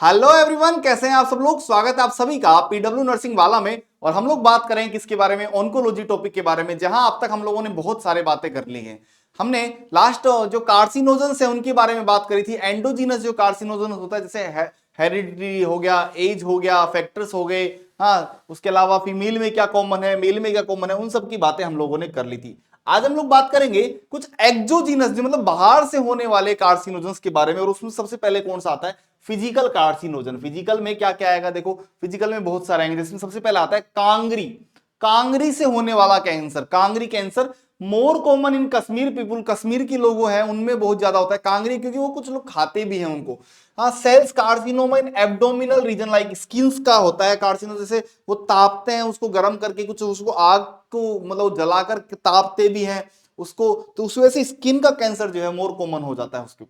Hello everyone, कैसे हैं आप सब लोग। स्वागत है आप सभी का पीडब्ल्यू नर्सिंग वाला में। और हम लोग बात करें किसके बारे में, ऑन्कोलॉजी टॉपिक के बारे में, जहां अब तक हम लोगों ने बहुत सारे बातें कर ली हैं। हमने लास्ट जो कार्सिनोजेंस है उनके बारे में बात करी थी। एंडोजीनस जो कार्सिनोजेंस होता है, जैसे हेरिडिटी हो गया, एज हो गया, फैक्टर्स हो गए, हाँ, उसके अलावा फीमेल में क्या कॉमन है, मेल में क्या कॉमन है, उन सब की बातें हम लोगों ने कर ली थी। आज हम लोग बात करेंगे कुछ एक्सोजीनस, जो मतलब बाहर से होने वाले कार्सिनोजेंस के बारे में। और उसमें सबसे पहले कौन सा आता है, फिजिकल कार्सिनोजन। फिजिकल में क्या क्या आएगा, देखो फिजिकल में बहुत सारे आएंगे, जिसमें सबसे पहला आता है कांगरी। कांगरी से होने वाला cancer, Kangri cancer more common in Kashmir people. Kashmir के लोग हैं उनमें बहुत ज्यादा होता है कांगरी, क्योंकि वो कुछ लोग खाते भी हैं उनको। हाँ, cells carcinoma in abdominal region like skins का होता है कार्सिनो। जैसे वो तापते हैं उसको गर्म करके, कुछ उसको आग को मतलब जलाकर तापते भी हैं उसको, तो उस वजह से स्किन का कैंसर जो है मोर कॉमन हो जाता है उसके।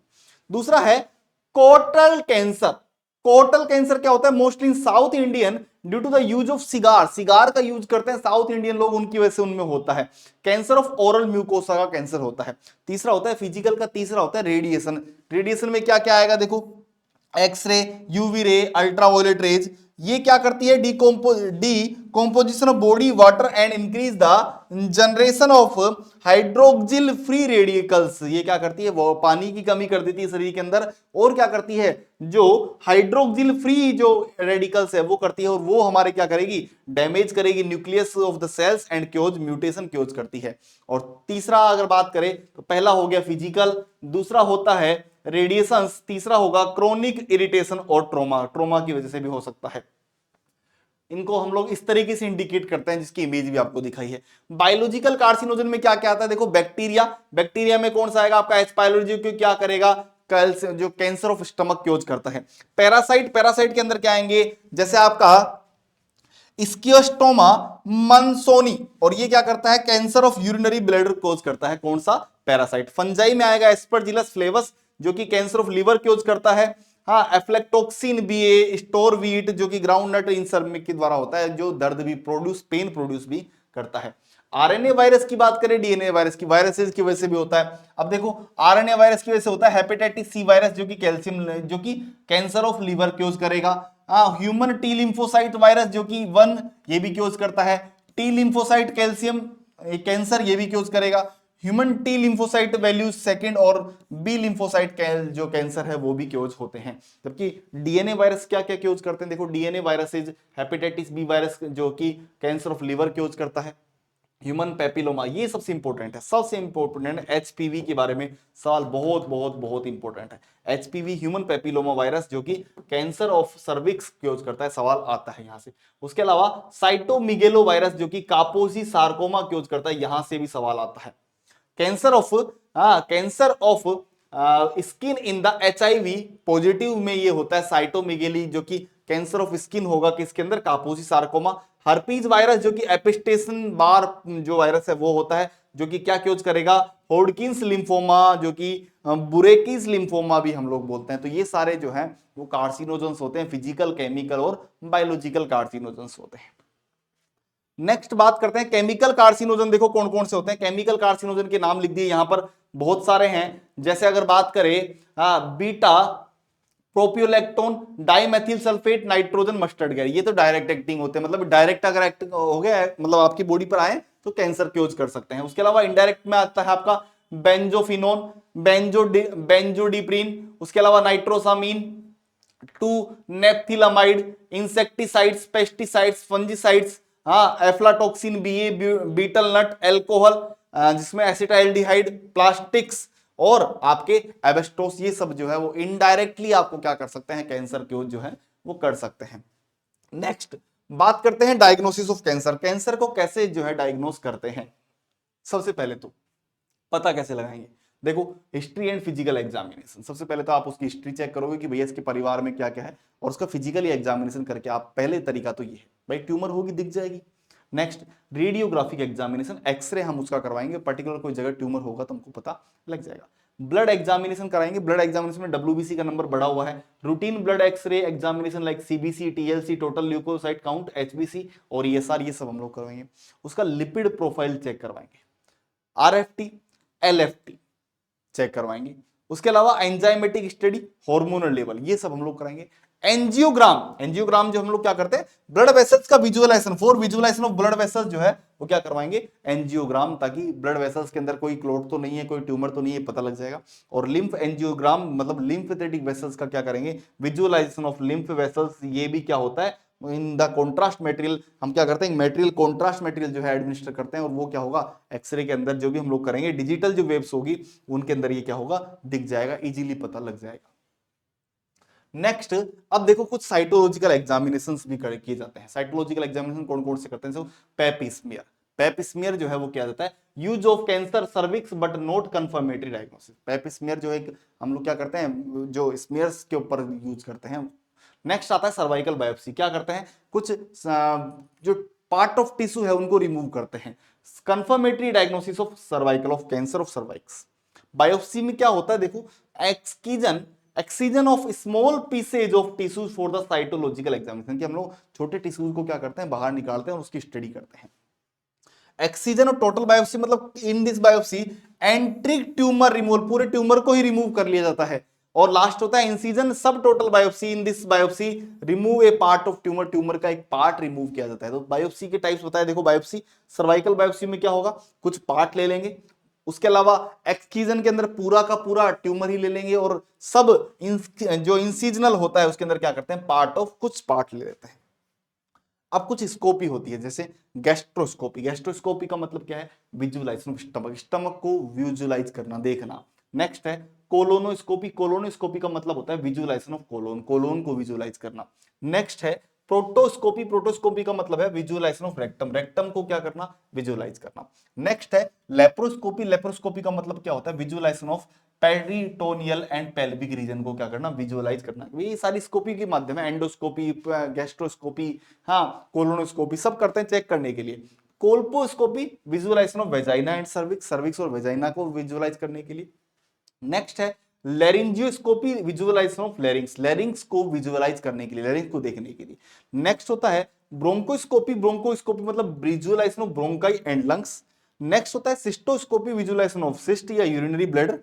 दूसरा है कोटल कैंसर। कोटल कैंसर क्या होता है, mostly in South Indian due to the use of cigar. Cigar का यूज करते हैं साउथ इंडियन लोग, उनकी वजह से उनमें होता है। कैंसर ऑफ ओरल म्यूकोसा का कैंसर होता है। तीसरा होता है फिजिकल का, तीसरा होता है रेडिएशन। रेडिएशन में क्या क्या आएगा, देखो x ray, UV ray, ultraviolet rays. ये क्या करती है, decomposition of body water and increase the generation of hydroxyl free radicals. ये क्या करती है, वो पानी की कमी कर देती है शरीर के अंदर। और क्या करती है, जो हाइड्रोक्सिल फ्री जो रेडिकल्स है वो करती है, और वो हमारे क्या करेगी, डैमेज करेगी nucleus of the cells and cause mutation cause करती है। और तीसरा अगर बात करें तो पहला हो गया फिजिकल, दूसरा होता है रेडिएशन, तीसरा होगा क्रोनिक इरिटेशन और ट्रोमा। ट्रोमा की वजह से भी हो सकता है। इनको हम लोग इस तरीके से इंडिकेट करते हैं, जिसकी इमेज भी आपको दिखाई है। बायोलॉजिकल कार्सिनोजन में क्या क्या आता है, देखो बैक्टीरिया। बैक्टीरिया में कौन सा आएगा आपका, एच पाइलोरी, जो क्या करेगा, जो कैंसर ऑफ स्टमक क्योज करता है। पैरासाइट, पैरासाइट के अंदर क्या आएंगे, जैसे आपका स्कियोस्टोमा मंसोनी, और ये क्या करता है, कैंसर ऑफ यूरिनरी ब्लैडर कोज करता है। कौन सा, पैरासाइट। फंजाई में आएगा एस्परजिलस फ्लेवस, जो कि कैंसर ऑफ लिवर क्योज करता है। हाँ, एफ्लेक्टोक्सिन बीए, स्टोर वीट, जो कि ग्राउंड नट इंसर्मिक के द्वारा होता है, जो दर्द भी प्रोड्यूस, पेन प्रोड्यूस भी करता है। आरएनए वायरस की बात करें, डीएनए वायरस की, वायरसेस की वजह से भी होता है। अब देखो आरएनए वायरस की वजह से होता है हेपेटाइटिस सी वायरस, जो कि कैल्शियम, जो कि कैंसर ऑफ लिवर क्योज करेगा। ह्यूमन टी लिम्फोसाइट वायरस, जो कि वन, ये भी क्योज करता है। टी लिम्फोसाइट कैल्शियम कैंसर, ये भी क्योज करेगा। Human T lymphocyte values second, और बी लिम्फोसाइट जो कैंसर है वो भी क्योज होते हैं। जबकि डीएनए वायरस क्या क्या क्योज करते हैं, देखो DNA viruses, hepatitis B virus जो कि कैंसर ऑफ लिवर क्योज करता है। ह्यूमन पेपिलोमा, ये सबसे इंपॉर्टेंट है, सबसे इंपॉर्टेंट है। एचपीवी के बारे में सवाल बहुत बहुत बहुत इंपॉर्टेंट है। एचपीवी ह्यूमन पेपिलोमा वायरस, जो कि कैंसर ऑफ सर्विक्स क्योज करता है, सवाल आता है यहां से। उसके अलावा साइटोमिगेलो वायरस, जो कि कापोसी सार्कोमा क्योज करता है, यहां से भी सवाल आता है। Cancer of skin in the HIV positive में ये होता है साइटोमिगेली, जो कि कैंसर ऑफ स्किन होगा किसके अंदर, कापोसी सार्कोमा। हर्पीज वायरस, जो कि एपिस्टेशन बार जो वायरस है वो होता है, जो कि क्या क्योज करेगा, होडकिंस लिम्फोमा, जो कि बुरेकिस लिम्फोमा भी हम लोग बोलते हैं। तो ये सारे जो हैं वो कार्सिनोजेंस होते हैं, फिजिकल, केमिकल और बायोलॉजिकल कार्सिनोजेंस होते हैं। नेक्स्ट बात करते हैं केमिकल कार्सिनोजन। देखो कौन कौन से होते हैं केमिकल कार्सिनोजन के नाम लिख दिए यहां पर, बहुत सारे हैं। जैसे अगर बात करें beta propiolactone, dimethyl sulfate, nitrogen mustard gas, ये तो डायरेक्ट एक्टिंग होते हैं, मतलब डायरेक्ट अगर एक्टिंग हो गया मतलब आपकी बॉडी पर आए तो कैंसर क्योज कर सकते हैं। उसके अलावा इनडायरेक्ट में आता है आपका बेंजोफिनोन, बेंजोडिप्रीन, उसके अलावा nitrosamine, two naphthylamide, insecticides, pesticides, fungicides, हाँ, aflatoxin BA, betel nut, alcohol, जिसमें एसिटाइल्डिहाइड, प्लास्टिक्स और आपके एबेस्टोस, ये सब जो है वो इनडायरेक्टली आपको क्या कर सकते हैं, कैंसर क्योज जो है वो कर सकते हैं। नेक्स्ट बात करते हैं डायग्नोसिस ऑफ कैंसर। कैंसर को कैसे जो है डायग्नोस करते हैं, सबसे पहले तो पता कैसे लगाएंगे, देखो हिस्ट्री एंड फिजिकल एग्जामिनेशन। सबसे पहले तो आप उसकी हिस्ट्री चेक करोगे कि भैया इसके परिवार में क्या क्या है, और उसका फिजिकली एग्जामिनेशन करके आप, पहले तरीका तो ये है भाई, ट्यूमर होगी दिख जाएगी। नेक्स्ट रेडियोग्राफिक एग्जामिनेशन, एक्सरे हम उसका करवाएंगे, पर्टिकुलर कोई जगह ट्यूमर होगा तो हमको पता लग जाएगा। ब्लड एग्जामिनेशन कराएंगे, ब्लड एग्जामिनेशन में डब्ल्यूबीसी का नंबर बढ़ा हुआ है। Routine blood x ray examination like CBC, TLC, total leukocyte count, HBC और ईएसआर, ये सब हम लोग करवाएंगे। उसका लिपिड प्रोफाइल चेक करवाएंगे, आरएफटी, एलएफटी चेक करवाएंगे। उसके अलावा एंजाइमेटिक स्टडी, हार्मोनल लेवल, ये सब हम लोग कराएंगे। एंजियोग्राम जो हम लोग क्या करते हैं, ब्लड वेसल्स का visualization, for visualization of blood vessels जो है वो क्या करवाएंगे, एंजियोग्राम, ताकि ब्लड वेसल्स के अंदर कोई क्लॉट तो नहीं है, कोई ट्यूमर तो नहीं है, पता लग जाएगा। और लिम्फ एंजियोग्राम मतलब लिम्फेटिक वेसल्स का क्या करेंगे, विजुअलाइजेशन ऑफ लिम्फ वेसल्स। ये भी क्या होता है, इन द कॉन्ट्रास्ट मटेरियल, हम क्या करते हैं, मटेरियल कॉन्ट्रास्ट मटेरियल जो है एडमिनिस्टर करते हैं, और वो क्या होगा, एक्सरे के अंदर जो भी हम लोग करेंगे, डिजिटल जो वेव्स होगी उनके अंदर ये क्या होगा, दिख जाएगा, इजीली पता लग जाएगा। नेक्स्ट, अब देखो कुछ साइटोलॉजिकल एग्जामिनेशन भी किए जाते हैं। साइटोलॉजिकल एग्जामिनेशन कौन कौन से करते हैं, पेप स्मीयर जो है वो किया जाता है, use of cancer cervix but not confirmatory diagnosis. Pep smear जो है हम लोग क्या करते हैं, जो स्मीयर्स के ऊपर यूज करते हैं। नेक्स्ट आता है सर्वाइकल बायोप्सी, क्या करते हैं, कुछ जो पार्ट ऑफ टिश्यू है उनको रिमूव करते हैं, confirmatory diagnosis of cervical of cancer of cervix. Biopsy में क्या होता है, देखो, excision of small pieces of tissues for the cytological examination, कि हम लोग छोटे टिश्यूज को क्या करते हैं, बाहर निकालते हैं और उसकी स्टडी करते हैं। एक्सीजन और टोटल बायोप्सी मतलब in this biopsy एंट्रिक tumour removal, पूरे ट्यूमर को ही रिमूव कर लिया जाता है। और लास्ट होता है इंसिजन सब total biopsy, in this biopsy remove A part of tumour, tumour का एक पार्ट रिमूव किया जाता है। तो बायोप्सी के टाइप्स बताए, देखो बायोप्सी, सर्वाइकल बायोप्सी में क्या होगा, कुछ पार्ट ले लेंगे, उसके अलावा एक्सकीजन के अंदर पूरा का पूरा ट्यूमर ही ले लेंगे, और सब जो इंसिजनल होता है उसके अंदर क्या करते हैं, पार्ट ऑफ कुछ पार्ट ले लेते हैं। अब कुछ स्कोपी होती है, जैसे गैस्ट्रोस्कोपी। गैस्ट्रोस्कोपी का मतलब क्या है, विजुअलाइजेशन ऑफ स्टमक, स्टमक को विजुअलाइज करना, देखना। नेक्स्ट है कोलोनोस्कोपी। कोलोनोस्कोपी का मतलब होता है विजुअलाइजेशन ऑफ कोलोन, कोलोन को विजुअलाइज करना। नेक्स्ट है प्रोटोस्कोपी। प्रोटोस्कोपी का मतलब है विजुअलाइजेशन ऑफ रेक्टम, रेक्टम को क्या करना, विजुअलाइज करना। नेक्स्ट है लेप्रोस्कोपी। लेप्रोस्कोपी का मतलब क्या होता है, visualization of peritoneal and pelvic region को क्या करना, विजुअलाइज करना। ये सारी स्कोपी के माध्यम है, एंडोस्कोपी, गैस्ट्रोस्कोपी, हाँ, कोलोनोस्कोपी सब करते हैं चेक करने के लिए। Colposcopy visualization of vagina and cervix, cervix और वेजाइना को विजुअलाइज करने के लिए। नेक्स्ट है laryngoscopy, visualization of larynx, larynx को विजुअलाइज करने के लिए, लेरिंग्स को देखने के लिए। नेक्स्ट होता है ब्रोंकोस्कोपी। ब्रोंकोस्कोपी मतलब visualization of bronchi and lungs. Next होता है सिस्टोस्कोपी, विजुअलाइजेशन ऑफ सिस्ट या यूरिनरी ब्लैडर।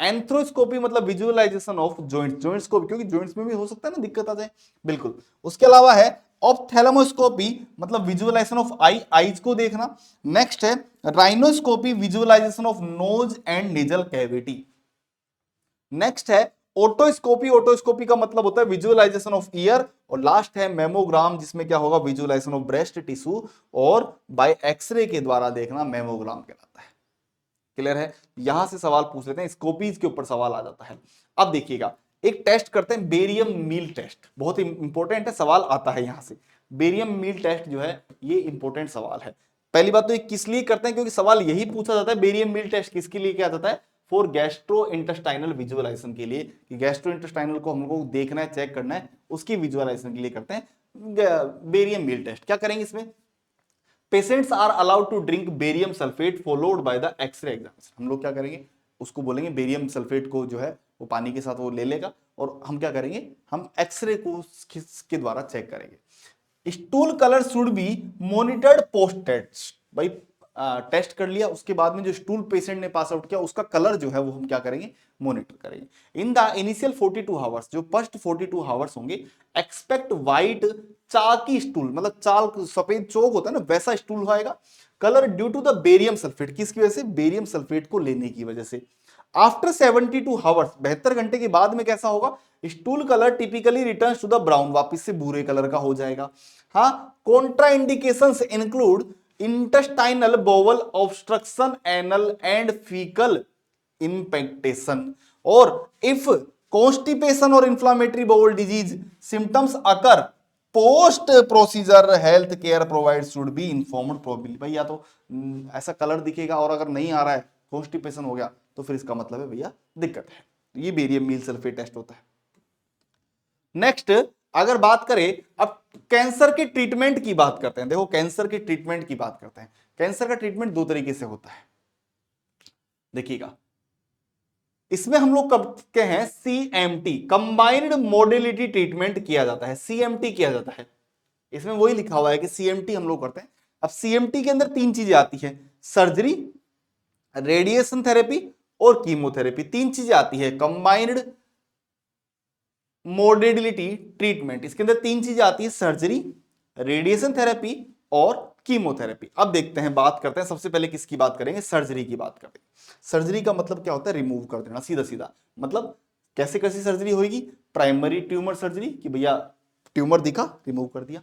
एंथ्रोस्कोपी मतलब विजुअलाइजेशन ऑफ जॉइंट्स, जॉइंट्स को, क्योंकि जॉइंट्स में भी हो सकता है ना दिक्कत आ जाए, बिल्कुल। उसके अलावा है ऑप्थेल्मोस्कोपी मतलब विजुअलाइजेशन ऑफ आई, आईज को देखना। नेक्स्ट है rhinoscopy, visualization of nose and nasal cavity. Next है ओटोस्कोपी। ओटोस्कोपी का मतलब होता है विजुअलाइजेशन ऑफ ईयर। और लास्ट है मेमोग्राम, जिसमें क्या होगा, विजुअलाइजेशन ऑफ ब्रेस्ट टिश्यू, और बाय एक्सरे के द्वारा देखना, मेमोग्राम कहलाता है। क्लियर है, यहां से सवाल पूछ लेते हैं, स्कोपीज के ऊपर सवाल आ जाता है। अब देखिएगा, एक टेस्ट करते हैं बेरियम मील टेस्ट, बहुत इंपॉर्टेंट है, सवाल आता है यहां से। बेरियम मील टेस्ट जो है ये इंपॉर्टेंट सवाल है। पहली बात तो ये किस लिए करते हैं, क्योंकि सवाल यही पूछा जाता है, बेरियम मील टेस्ट किसके लिए किया जाता है, फॉर गैस्ट्रो इंटेस्टाइनल विजुअलाइजेशन के लिए, कि गैस्ट्रो इंटेस्टाइनल को हम लोग देखना है, चेक करना है, उसकी विजुअलाइजेशन के लिए करते हैं बेरियम मील टेस्ट। क्या करेंगे इसमें, patients are allowed to drink barium sulphate followed by the x ray examination. हम लोग क्या करेंगे, उसको बोलेंगे बेरियम सल्फेट को जो है वो पानी के साथ वो ले लेगा, और हम क्या करेंगे, हम एक्सरे को के द्वारा चेक करेंगे। Stool colour should be monitored post test. भाई टेस्ट कर लिया, उसके बाद में जो स्टूल पेशेंट ने पास आउट किया उसका कलर जो है वो हम क्या करेंगे, मॉनिटर करेंगे। इन द इनिशियल 42 आवर्स, जो फर्स्ट 42 आवर्स होंगे, एक्सपेक्ट व्हाइट चाकी स्टूल, मतलब चाल सफेद चौक होता है ना, वैसा स्टूल होएगा। Colour due to the barium sulphate, किसकी वजह से, बेरियम सल्फेट को लेने की वजह से। आफ्टर 72 आवर्स, 72 घंटे के बाद में कैसा होगा, stool colour typically returns to the brown, वापस से भूरे कलर का हो जाएगा। हाँ, contraindications include intestinal bowel obstruction, anal and fecal impaction, और इफ कॉन्स्टिपेशन और inflammatory bowel disease symptoms occur post procedure, health care provide should be informed probably. भाई या तो ऐसा कलर दिखेगा, और अगर नहीं आ रहा है, कॉन्स्टिपेशन हो गया, तो फिर इसका मतलब है भैया दिक्कत है। ये बेरियम मील सल्फेट टेस्ट होता है। नेक्स्ट अगर बात करें, अब कैंसर के ट्रीटमेंट की बात करते हैं। देखो कैंसर के ट्रीटमेंट की बात करते हैं। कैंसर का ट्रीटमेंट दो तरीके से होता है, देखिएगा, इसमें हम लोग करते हैं सीएमटी, कंबाइंड मोडेलिटी ट्रीटमेंट किया जाता है, सीएमटी किया जाता है। इसमें वही लिखा हुआ है कि सीएमटी हम लोग करते हैं। अब सीएमटी के अंदर तीन चीजें आती है, सर्जरी, रेडिएशन थेरेपी और कीमोथेरेपी, तीन चीजें आती है, कंबाइंड मोडेलिटी ट्रीटमेंट। इसके अंदर तीन चीजें आती है, सर्जरी, रेडिएशन थेरेपी और कीमोथेरेपी। अब देखते हैं, बात करते हैं सबसे पहले किसकी बात करेंगे, सर्जरी की बात करते हैं। सर्जरी का मतलब क्या होता है, रिमूव कर देना, सीधा सीधा। मतलब कैसे कैसी सर्जरी होगी, प्राइमरी ट्यूमर सर्जरी कि भैया ट्यूमर दिखा रिमूव कर दिया,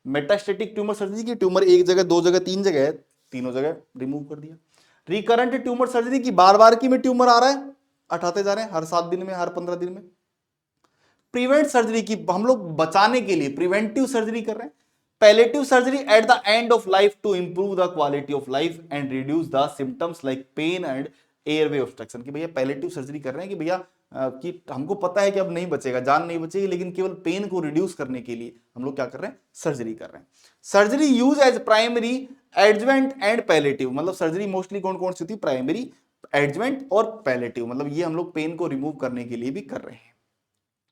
मेटास्टेटिक ट्यूमर सर्जरी की ट्यूमर एक जगह दो जगह तीन जगह है, तीनों जगह रिमूव कर दिया, रिकरेंट ट्यूमर सर्जरी की बार बार की में ट्यूमर आ रहा है, हटाते जा रहे हैं हर 7 दिन में, हर 15 दिन में। प्रिवेंट सर्जरी की हम लोग बचाने के लिए प्रिवेंटिव सर्जरी कर रहे हैं। Palliative surgery at the end of life to improve the quality of life and reduce the symptoms like pain and airway obstruction. कि भैया पैलेटिव सर्जरी कर रहे हैं कि भैया कि हमको पता है कि अब नहीं बचेगा, जान नहीं बचेगी, लेकिन केवल पेन को रिड्यूस करने के लिए हम लोग क्या कर रहे हैं, सर्जरी कर रहे हैं। Surgery use as primary, adjuvant and palliative. मतलब सर्जरी मोस्टली कौन कौन सी होती है, प्राइमरी, एडजवेंट और पैलेटिव। मतलब ये हम लोग पेन को रिमूव करने के लिए भी कर रहे हैं।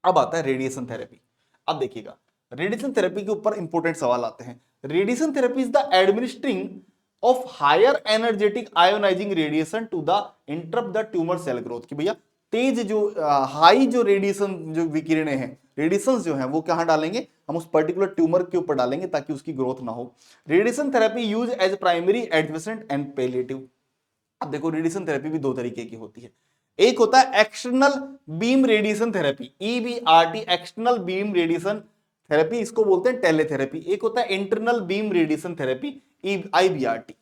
अब आता है रेडिएशन थेरेपी। अब देखिएगा रेडिएशन थेरेपी के ऊपर इंपॉर्टेंट सवाल आते हैं। Radiation therapy is the administering of higher energetic ionising radiation to the interrupt the tumour cell growth. कि भैया तेज जो हाई जो रेडिएशन जो विकिरणें हैं, रेडिएशंस जो हैं वो कहां डालेंगे, हम उस पर्टिकुलर ट्यूमर के ऊपर डालेंगे ताकि उसकी ग्रोथ ना हो। Radiation therapy use as primary, adjacent and palliative. अब देखो रेडिएशन थेरेपी भी दो तरीके की होती है। एक होता है external beam radiation therapy, EBRT, external beam radiation therapy, इसको बोलते हैं टेलीथेरेपी। एक होता है internal beam radiation therapy, IBRT।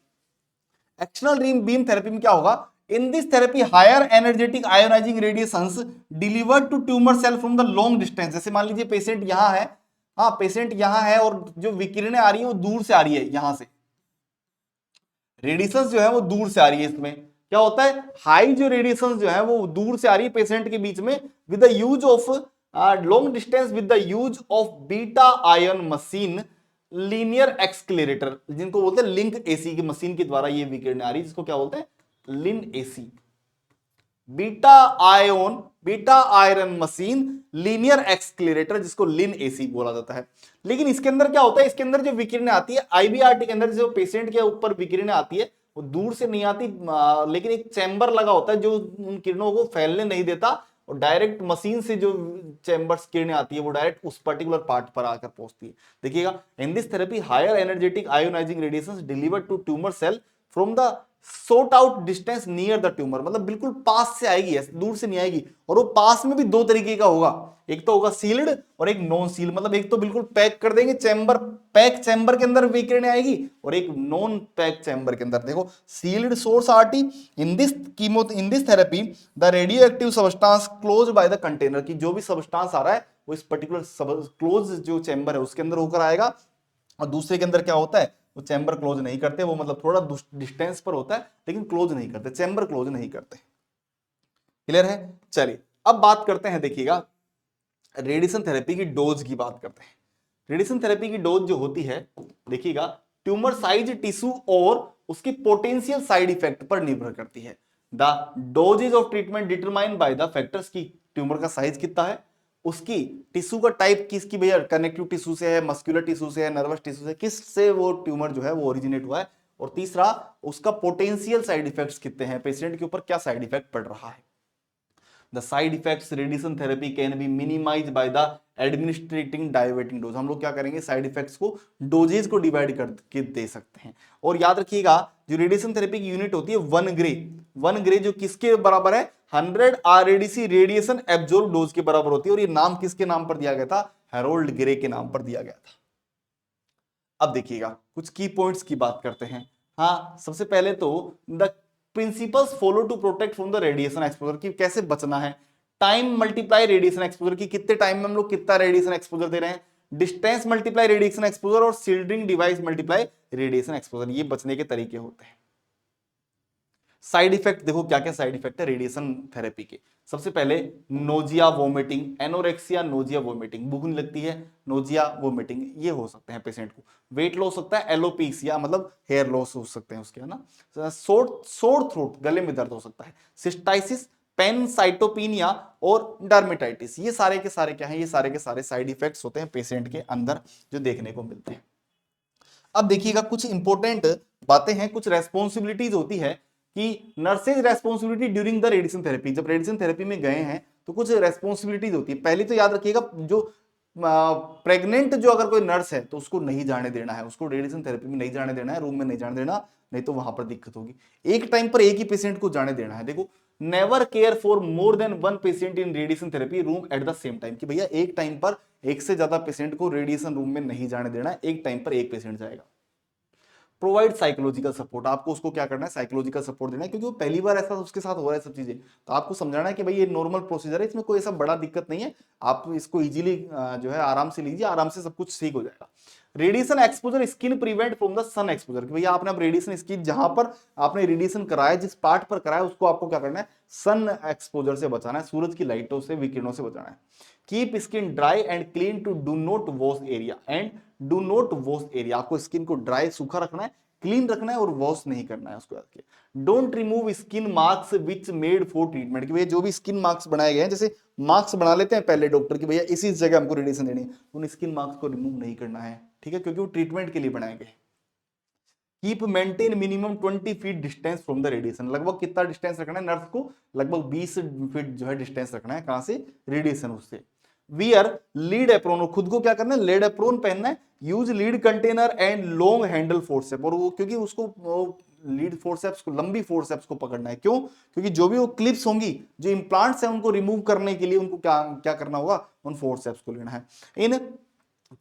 External beam therapy में क्या होगा, in this therapy higher energetic ionizing radiations delivered to tumour cell from the long distance. जैसे मान लीजिए पेशेंट यहां है, हाँ पेशेंट यहां है और जो विकिरणें आ रही है वो दूर से आ रही है, यहां से रेडिएशंस जो है वो दूर से आ रही है। इसमें क्या होता है, हाई जो रेडिएशंस जो है वो दूर से आ रही है पेशेंट के बीच में, with the use of long distance, with the use of beta ion machine, linear accelerator, जिनको बोलते हैं लिंक एसी की मशीन के द्वारा ये विकिरण आ रही है, जिसको क्या बोलते हैं, linac, beta iron machine, linear accelerator, जिसको लिन एसी बोला जाता है। लेकिन इसके अंदर क्या होता है, इसके अंदर जो विकिरणें आती है IBRT के अंदर, जो पेशेंट के ऊपर विकिरणें आती है वो दूर से नहीं आती, लेकिन एक चैम्बर लगा होता है जो उन किरणों को फैलने नहीं देता, और डायरेक्ट मशीन से जो चैम्बर्स किरणें आती है वो डायरेक्ट उस पर्टिकुलर पार्ट पर आकर पहुंचती है। देखिएगा, in this therapy higher energetic ionizing radiations delivered to tumour cell from the short out distance near the tumour. मतलब बिल्कुल पास से आएगी, दूर से नहीं आएगी। और वो पास में भी दो तरीके का होगा, एक तो होगा सील्ड और एक नॉन सील। मतलब एक तो बिल्कुल पैक कर देंगे चैम्बर, पैक चैम्बर के अंदर विकिरणें आएगी, और एक नॉन पैक चैम्बर के अंदर। देखो sealed source RT, in this therapy the radioactive substance close by the container. की जो भी सबस्टांस आ रहा है वो इस पर्टिकुलर क्लोज जो चैम्बर है उसके अंदर होकर आएगा, और दूसरे के अंदर क्या होता है, वो चैम्बर क्लोज नहीं करते, वो मतलब थोड़ा डिस्टेंस पर होता है लेकिन क्लोज नहीं करते, चैम्बर क्लोज नहीं करते। क्लियर है। चलिए अब बात करते हैं, देखिएगा रेडिएशन थेरेपी की डोज की बात करते हैं। रेडिएशन थेरेपी की डोज जो होती है, देखिएगा ट्यूमर साइज, टिश्यू और उसकी पोटेंशियल साइड इफेक्ट पर निर्भर करती है। The doses of treatment determine by the factors की ट्यूमर का साइज कितना है, उसकी टिश्यू का टाइप किसकी, भैया कनेक्टिव टिश्यू से है, मस्कुलर टिश्यू से है, नर्वस टिश्यू से, किस से वो ट्यूमर जो है वो ओरिजिनेट हुआ है, और तीसरा उसका पोटेंशियल साइड इफेक्ट्स कितने हैं, पेशेंट के ऊपर क्या साइड इफेक्ट पड़ रहा है। The side effects radiation therapy can be minimized by the administrating diverting dose। हम लोग क्या करेंगे, साइड इफेक्ट्स को डोजेज को डिवाइड करके दे सकते हैं। और याद रखिएगा जो रेडिएशन थेरेपी की यूनिट होती है 1 ग्रे, 1 ग्रे जो किसके बराबर है, 100 RADC रेडिएशन एब्जॉर्ब डोज के बराबर होती है। और ये नाम किसके नाम पर दिया गया था, हैरोल्ड ग्रे के नाम पर दिया गया था। अब देखिएगा कुछ की पॉइंट्स की बात करते हैं। हाँ सबसे पहले तो the principles follow to protect from the radiation exposure, की कैसे बचना है। टाइम मल्टीप्लाई रेडिएशन एक्सपोजर, की कितने टाइम में हम लोग कितना रेडिएशन एक्सपोजर दे रहे हैं। डिस्टेंस मल्टीप्लाई रेडिएशन एक्सपोजर, और shielding device multiply radiation exposure, ये बचने के तरीके होते हैं। साइड इफेक्ट देखो क्या क्या साइड इफेक्ट है रेडिएशन थेरेपी के। सबसे पहले nausea vomiting, anorexia nausea vomiting, भूख नहीं लगती है, नोजिया वोमिटिंग ये हो सकते हैं पेशेंट को। वेट लॉस होता है, एलोपीसिया मतलब हेयर लॉस हो सकते हैं उसके, है ना। सोर थ्रोट, गले में दर्द हो सकता है। सिस्टाइसिस, पेनसाइटोपिनिया और डर्मेटाइटिस, ये सारे के सारे क्या हैं, ये सारे के सारे साइड इफेक्ट्स होते हैं पेशेंट के अंदर जो देखने को मिलते हैं। अब देखिएगा कुछ इंपॉर्टेंट बातें हैं, कुछ रेस्पॉन्सिबिलिटीज होती है कि nurses responsibility during the radiation therapy. जब रेडिएशन थेरेपी में गए हैं तो कुछ रेस्पॉन्सिबिलिटीज होती है। पहली तो याद रखिएगा, जो प्रेग्नेंट जो अगर कोई नर्स है तो उसको नहीं जाने देना है, उसको रेडिएशन थेरेपी में नहीं जाने देना है, रूम में नहीं जाने देना, नहीं तो वहां पर दिक्कत होगी। एक टाइम पर एक ही पेशेंट को जाने देना है। देखो, never care for more than one patient in radiation therapy room at the same time, कि भैया एक टाइम पर एक से ज्यादा पेशेंट को रेडिएशन रूम में नहीं जाने देना है, एक टाइम पर एक पेशेंट जाएगा। प्रोवाइड साइकोलॉजिकल सपोर्ट, आपको उसको क्या करना है, साइकोलॉजिकल सपोर्ट देना है, क्योंकि वो पहली बार ऐसा उसके साथ हो रहा है सब चीजें, तो आपको समझाना है कि भाई ये नॉर्मल प्रोसीजर है, इसमें कोई ऐसा बड़ा दिक्कत नहीं है, आप इसको इजीली जो है आराम से लीजिए, आराम से सब कुछ ठीक हो जाएगा। Radiation exposure skin prevent from the sun exposure, कि भैया आपने अब रेडिएशन स्किन जहां पर आपने रेडिएशन कराया, जिस पार्ट पर कराया, उसको आपको क्या करना है, सन एक्सपोजर से बचाना है, सूरज की लाइटों से, विकिरणों से बचाना है। Keep skin dry and clean to do not wash area and do not wash area, आपको स्किन को ड्राई सूखा रखना है, क्लीन रखना है और वॉश नहीं करना है उसको याद किया। Don't remove skin marks which made for treatment, कि भैया जो भी स्किन मार्क्स बनाए गए हैं, जैसे मार्क्स बना लेते हैं पहले डॉक्टर की भैया इसी जगह हमको रेडिएशन देनी है, उन स्किन मार्क्स को रिमूव नहीं करना है, ठीक है, क्योंकि वो ट्रीटमेंट के लिए बनाए गए। Keep maintain minimum 20 feet distance from the radiation, लगभग कितना डिस्टेंस रखना है नर्स को, लगभग 20 फीट जो है डिस्टेंस रखना है, कहां से, रेडिएशन उससे। वियर लीड एप्रोन, खुद को क्या करना है, लीड एप्रोन पहनना है। Use lead container and long handle forceps, और वो क्योंकि उसको लीड फोर्सेप्स को, लंबी फोर्सेप्स को पकड़ना है, क्यों, क्योंकि जो भी वो क्लिप्स होंगी, जो इंप्लांट्स हैं, उनको रिमूव करने के लिए उनको क्या क्या करना होगा, उन फोर्सेप्स को लेना है। In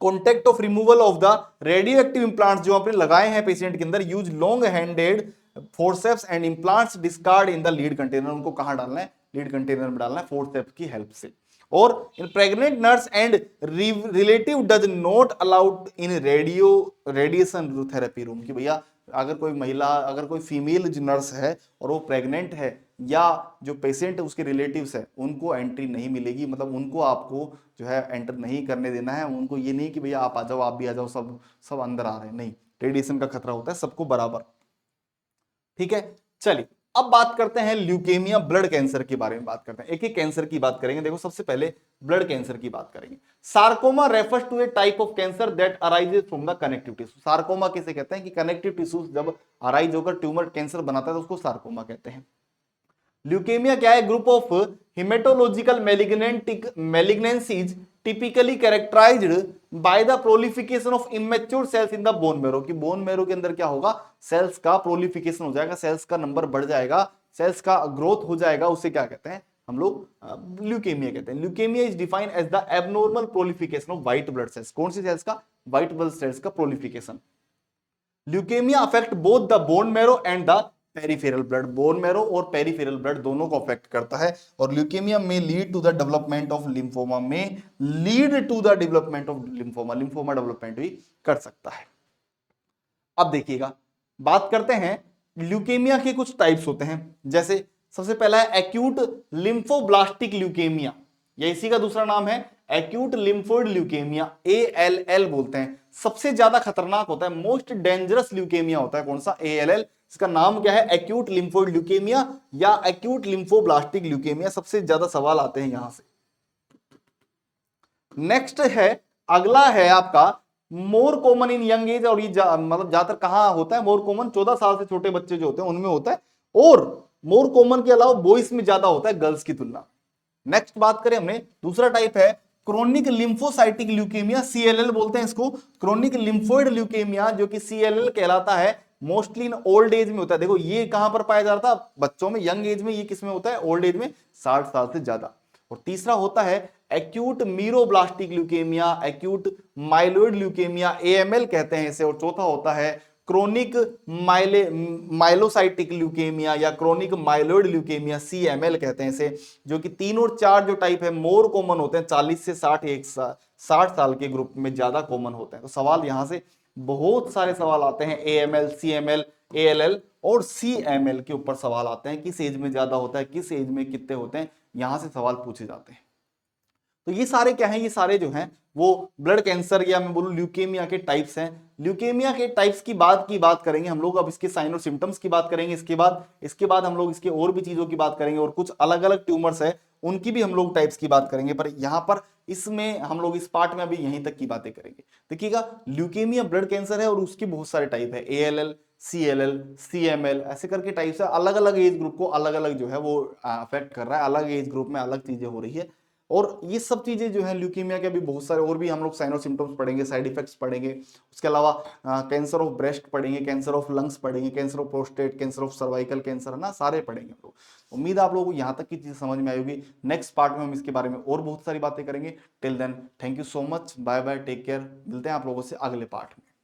contact of removal of the radio active implants जो आपने लगाए हैं पेशेंट के अंदर, use long handed forceps and implants discard in the lead container, उनको कहां डालना है, लीड कंटेनर में डालना है फोर्सेप्स की हेल्प से। और इन pregnant nurse and relative does not allowed in radiation therapy room, कि भैया अगर कोई महिला, अगर कोई फीमेल जो नर्स है और वो प्रेग्नेंट है, या जो पेशेंट है उसके रिलेटिव्स है, उनको एंट्री नहीं मिलेगी, मतलब उनको आपको जो है एंटर नहीं करने देना है, उनको ये नहीं कि भैया आप आ जाओ, आप भी आ जाओ, सब सब अंदर आ रहे हैं, नहीं, रेडिएशन का खतरा होता है सबको बराबर, ठीक है। चलिए अब बात करते हैं ल्यूकेमिया, ब्लड कैंसर के बारे में बात करते हैं, एक एक कैंसर की बात करेंगे। देखो सबसे पहले ब्लड कैंसर की बात करेंगे। Sarcoma refers to a type of cancer that arises from the connective tissue, sarcoma किसे कहते हैं, कि कनेक्टिव टिश्यूज जब अराइज होकर ट्यूमर कैंसर बनाता है तो उसको सार्कोमा कहते हैं। ल्यूकेमिया क्या है, group of haematological malignancies typically characterized by the prolification of immature cells in the bone marrow, कि बोन मैरो के अंदर क्या होगा, सेल्स का प्रोलिफिकेशन हो जाएगा, सेल्स का नंबर बढ़ जाएगा, सेल्स का ग्रोथ हो जाएगा, उसे क्या कहते हैं हम लोग, ल्यूकेमिया कहते हैं। Leukemia is defined as the abnormal proliferation of white blood cells, कौन सी सेल्स का, व्हाइट ब्लड सेल्स का proliferation. Leukemia affect both the bone marrow and the peripheral blood, bone marrow और पेरिफेरल ब्लड दोनों को affect करता है, और ल्यूकेमिया में lead to the development of lymphoma, में lead to the development of lymphoma, lymphoma development भी कर सकता है। अब देखिएगा, बात करते हैं ल्यूकेमिया के कुछ टाइप्स होते हैं, जैसे सबसे पहला है एक्यूट लिम्फोब्लास्टिक ल्यूकेमिया, या इसी का दूसरा नाम है एक्यूट लिम्फोइड ल्यूकेमिया, ALL बोलते हैं। सबसे ज्यादा खतरनाक होता है, मोस्ट डेंजरस ल्यूकेमिया होता है कौन सा, ALL। इसका नाम क्या है, एक्यूट लिम्फोइड ल्यूकेमिया या एक्यूट लिम्फोब्लास्टिक ल्यूकेमिया, सबसे ज्यादा सवाल आते हैं यहां से। नेक्स्ट है, अगला है आपका more common in young age, और ये मतलब ज्यादातर कहां होता है, मोर कॉमन 14 साल से छोटे बच्चे जो होते हैं उनमें होता है, और मोर कॉमन के अलावा बॉयज में ज्यादा होता है गर्ल्स की तुलना। नेक्स्ट बात करें हमने, दूसरा टाइप है क्रोनिक लिम्फोसाइटिक ल्यूकेमिया, CLL बोलते हैं इसको, क्रोनिक लिम्फोइड ल्यूकेमिया, जो कि CLL कहलाता है, मोस्टली इन ओल्ड एज में होता है। देखो ये कहां पर पाया जाता है, बच्चों में, यंग एज में, ये किसमें होता है, ओल्ड एज में, 60 साल से ज्यादा। और तीसरा होता है acute meroblastic leukaemia, acute myeloid leukaemia, AML कहते हैं इसे, और चौथा होता है क्रोनिक माइलोसाइटिक ल्यूकेमिया या क्रोनिक माइलोइड ल्यूकेमिया, CML कहते हैं इसे, जो कि 3 और 4 जो टाइप है मोर कॉमन होते हैं, 40 से 60 साल के ग्रुप में ज्यादा कॉमन होते हैं। तो सवाल यहां से बहुत सारे सवाल आते हैं, AML, CML, ALL और CML के ऊपर सवाल आते हैं, किस एज में ज्यादा होता है, किस एज में कितने होते हैं, यहां से सवाल पूछे जाते हैं। तो ये सारे क्या हैं, ये सारे जो हैं वो ब्लड कैंसर या मैं बोलूं ल्यूकेमिया के टाइप्स हैं। ल्यूकेमिया के टाइप्स की बात करेंगे हम लोग, अब इसके साइन और सिम्टम्स की बात करेंगे, इसके बाद हम लोग इसके और भी चीजों की बात करेंगे, और कुछ अलग अलग ट्यूमर्स है उनकी भी हम लोग टाइप्स की बात करेंगे, पर यहां पर इसमें हम लोग इस पार्ट में अभी यहीं तक की बातें करेंगे। देखिएगा, ल्यूकेमिया ब्लड कैंसर है और उसके बहुत सारे टाइप है, ALL, CLL, CML, ऐसे करके टाइप से अलग अलग एज ग्रुप को अलग अलग जो है वो अफेक्ट कर रहा है, अलग एज ग्रुप में अलग चीजें हो रही है। और ये सब चीजें जो है ल्यूकीमिया के भी बहुत सारे और भी हम लोग साइन और सिम्टम्स पढ़ेंगे, साइड इफेक्ट्स पढ़ेंगे। उसके अलावा कैंसर ऑफ ब्रेस्ट पढ़ेंगे, कैंसर ऑफ लंग्स पढ़ेंगे, cancer of prostate, cancer of cervical cancer, है ना, सारे पढ़ेंगे हम लोग। उम्मीद है आप लोगों को यहाँ तक की चीजें समझ में आई होगी। नेक्स्ट पार्ट में हम इसके बारे में और बहुत सारी बातें करेंगे। Till then thank you so much, bye bye, take care, मिलते हैं आप लोगों से अगले पार्ट में।